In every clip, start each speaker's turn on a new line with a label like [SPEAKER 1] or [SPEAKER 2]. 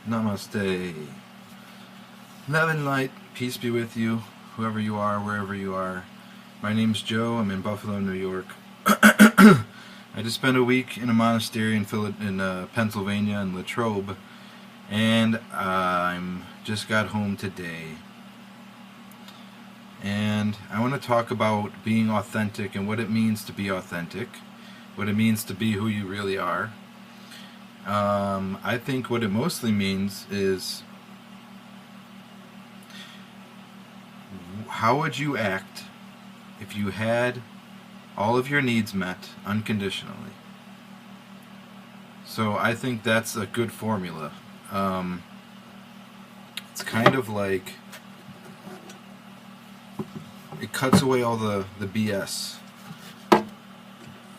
[SPEAKER 1] Namaste. Love and light, peace be with you, whoever you are, wherever you are. My name's Joe. I'm in Buffalo, New York. I just spent a week in a monastery in Pennsylvania, in Latrobe, and I'm just got home today. And I want to talk about being authentic and what it means to be authentic, what it means to be who you really are. I think what it mostly means is, how would you act if you had all of your needs met unconditionally? So I think that's a good formula. It's kind of like, it cuts away all the BS.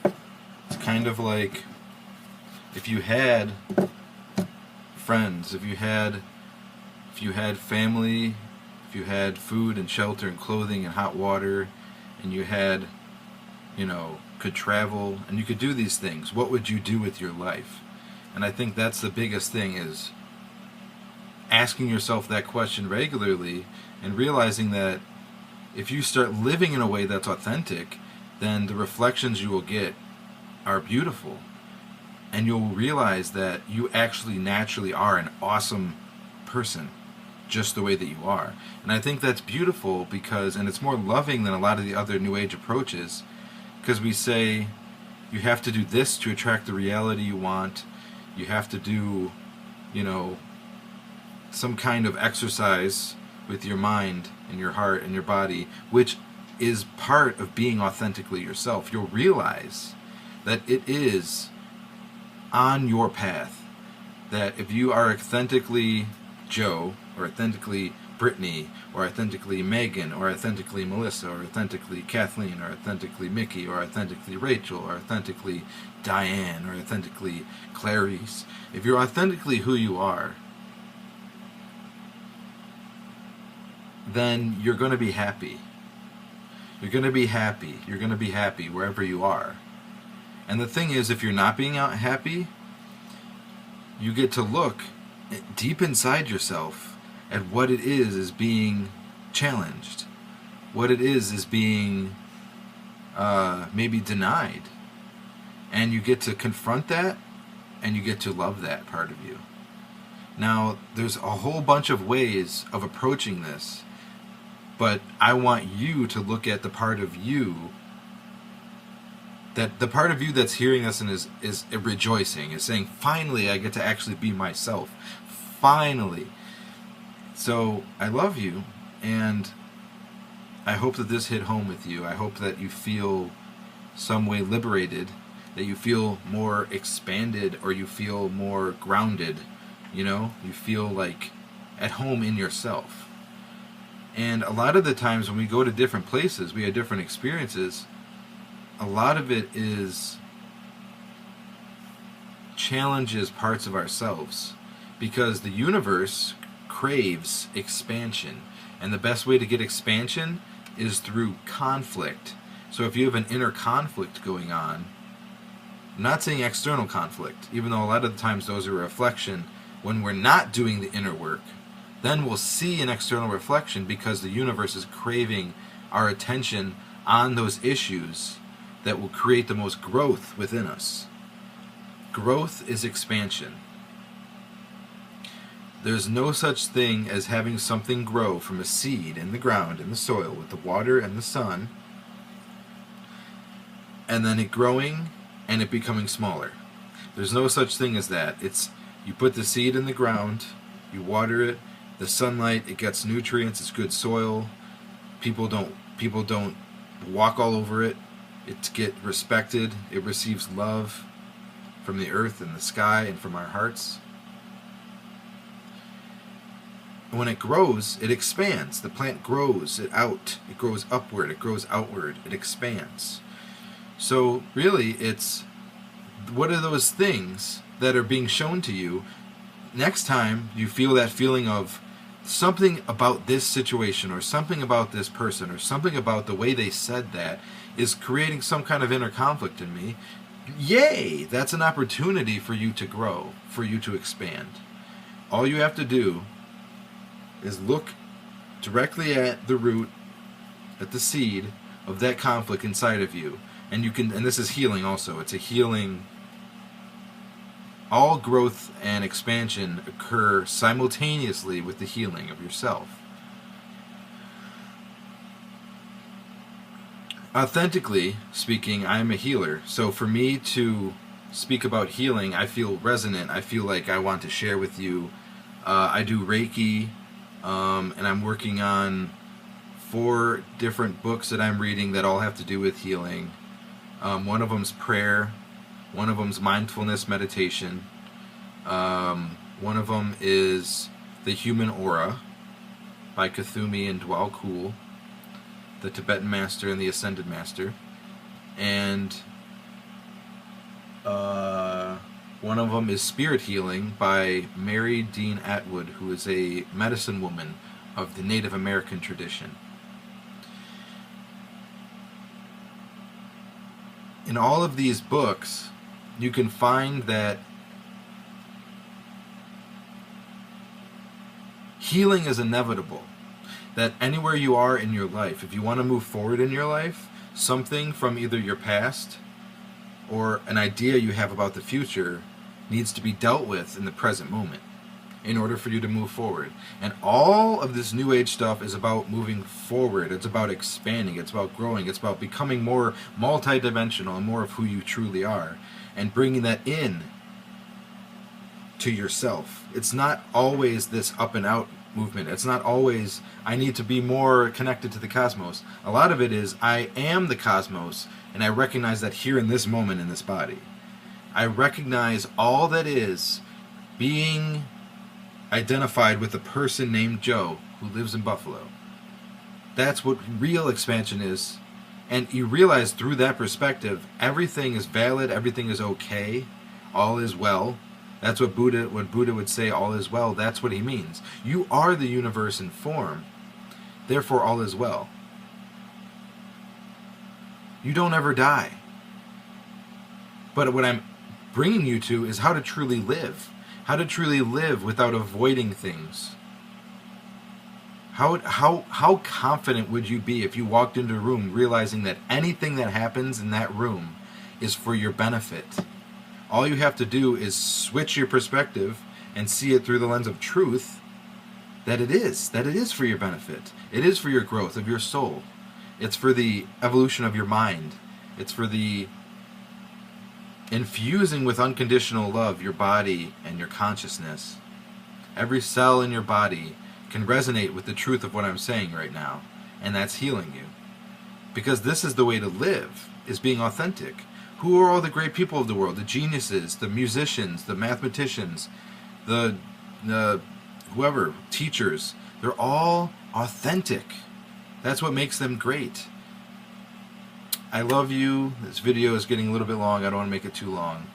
[SPEAKER 1] It's kind of like, if you had friends, if you had family, if you had food and shelter and clothing and hot water, and you had, could travel and you could do these things, what would you do with your life? And I think that's the biggest thing, is asking yourself that question regularly and realizing that if you start living in a way that's authentic, then the reflections you will get are beautiful. And you'll realize that you actually naturally are an awesome person, just the way that you are. And I think that's beautiful because, and it's more loving than a lot of the other New Age approaches, because we say you have to do this to attract the reality you want. You have to do, some kind of exercise with your mind and your heart and your body, which is part of being authentically yourself. You'll realize that it is on your path, that if you are authentically Joe, or authentically Brittany, or authentically Megan, or authentically Melissa, or authentically Kathleen, or authentically Mickey, or authentically Rachel, or authentically Diane, or authentically Clarice, if you're authentically who you are, then you're going to be happy. You're going to be happy. You're going to be happy wherever you are. And the thing is, if you're not being happy, you get to look deep inside yourself at what it is being challenged, what it is being maybe denied. And you get to confront that, and you get to love that part of you. Now, there's a whole bunch of ways of approaching this, but I want you to look at the part of you, that the part of you that's hearing this and is rejoicing, is saying, finally I get to actually be myself. Finally. So I love you, and I hope that this hit home with you. I hope that you feel some way liberated, that you feel more expanded, or you feel more grounded, you feel like at home in yourself. And a lot of the times when we go to different places, we have different experiences. A lot of it is challenges parts of ourselves, because the universe craves expansion, and the best way to get expansion is through conflict. So if you have an inner conflict going on, I'm not saying external conflict, even though a lot of the times those are a reflection, when we're not doing the inner work, then we'll see an external reflection, because the universe is craving our attention on those issues that will create the most growth within us. Growth is expansion. There's no such thing as having something grow from a seed in the ground, in the soil, with the water and the sun, and then it growing and it becoming smaller. There's no such thing as that. It's, you put the seed in the ground, you water it, the sunlight, it gets nutrients, it's good soil, people don't walk all over it, it gets respected, it receives love from the earth and the sky and from our hearts. When it grows, it expands. The plant grows it grows upward, it grows outward, it expands. So really, it's, what are those things that are being shown to you? Next time you feel that feeling of something about this situation, or something about this person, or something about the way they said that is creating some kind of inner conflict in me, yay! That's an opportunity for you to grow, for you to expand. All you have to do is look directly at the root, at the seed of that conflict inside of you. And you can, and this is healing also. It's a healing. All growth and expansion occur simultaneously with the healing of yourself. Authentically speaking, I am a healer. So for me to speak about healing, I feel resonant. I feel like I want to share with you. I do Reiki, and I'm working on 4 different books that I'm reading that all have to do with healing. One of them's prayer. One of them's mindfulness meditation. One of them is The Human Aura by Kuthumi and Dwal Kul, the Tibetan master and the Ascended Master. And one of them is Spirit Healing by Mary Dean Atwood, who is a medicine woman of the Native American tradition. In all of these books, you can find that healing is inevitable. That anywhere you are in your life, if you want to move forward in your life, something from either your past or an idea you have about the future needs to be dealt with in the present moment in order for you to move forward. And all of this New Age stuff is about moving forward. It's about expanding. It's about growing. It's about becoming more multidimensional and more of who you truly are, and bringing that in to yourself. It's not always this up and out movement. It's not always, I need to be more connected to the cosmos. A lot of it is, I am the cosmos, and I recognize that here in this moment in this body. I recognize all that is being identified with a person named Joe who lives in Buffalo. That's what real expansion is. And you realize through that perspective, everything is valid, everything is okay, all is well. That's what Buddha would say, all is well. That's what he means. You are the universe in form, therefore all is well. You don't ever die. But what I'm bringing you to is how to truly live. How to truly live without avoiding things. How confident would you be if you walked into a room realizing that anything that happens in that room is for your benefit? All you have to do is switch your perspective and see it through the lens of truth, that it is for your benefit. It is for your growth of your soul. It's for the evolution of your mind. It's for the infusing with unconditional love your body and your consciousness. Every cell in your body can resonate with the truth of what I'm saying right now, and that's healing you. Because this is the way to live, is being authentic. Who are all the great people of the world? The geniuses, the musicians, the mathematicians, the whoever, teachers. They're all authentic. That's what makes them great. I love you. This video is getting a little bit long. I don't want to make it too long.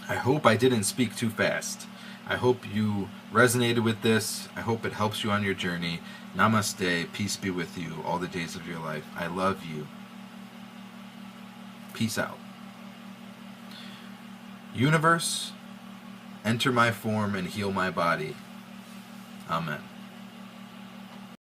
[SPEAKER 1] I hope I didn't speak too fast. I hope you resonated with this. I hope it helps you on your journey. Namaste. Peace be with you all the days of your life. I love you. Peace out. Universe, enter my form and heal my body. Amen.